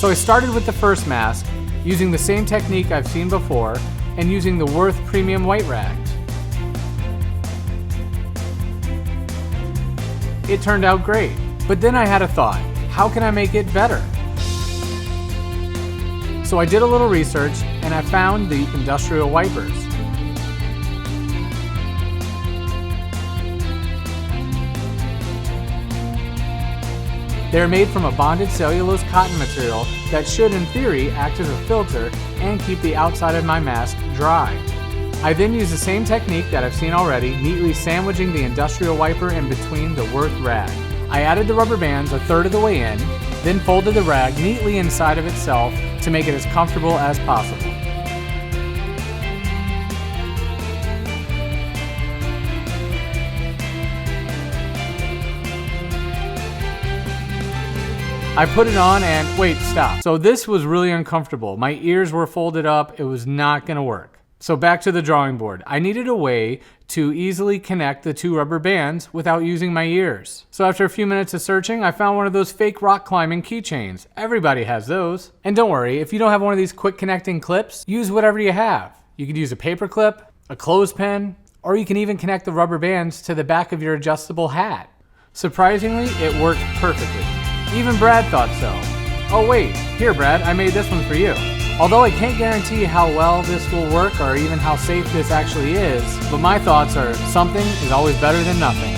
So I started with the first mask, using the same technique I've seen before, and using the Worth Premium White Rags. It turned out great, but then I had a thought, how can I make it better? So I did a little research and I found the industrial wipers. They're made from a bonded cellulose cotton material that should, in theory, act as a filter and keep the outside of my mask dry. I then used the same technique that I've seen already, neatly sandwiching the industrial wiper in between the Worth rag. I added the rubber bands a third of the way in, then folded the rag neatly inside of itself to make it as comfortable as possible. I put it on and wait, stop. So this was really uncomfortable. My ears were folded up. It was not gonna work. So back to the drawing board. I needed a way to easily connect the two rubber bands without using my ears. So after a few minutes of searching, I found one of those fake rock climbing keychains. Everybody has those. And don't worry, if you don't have one of these quick connecting clips, use whatever you have. You could use a paper clip, a clothespin, or you can even connect the rubber bands to the back of your adjustable hat. Surprisingly, it worked perfectly. Even Brad thought so. Oh wait, here Brad, I made this one for you. Although I can't guarantee how well this will work or even how safe this actually is, but my thoughts are something is always better than nothing.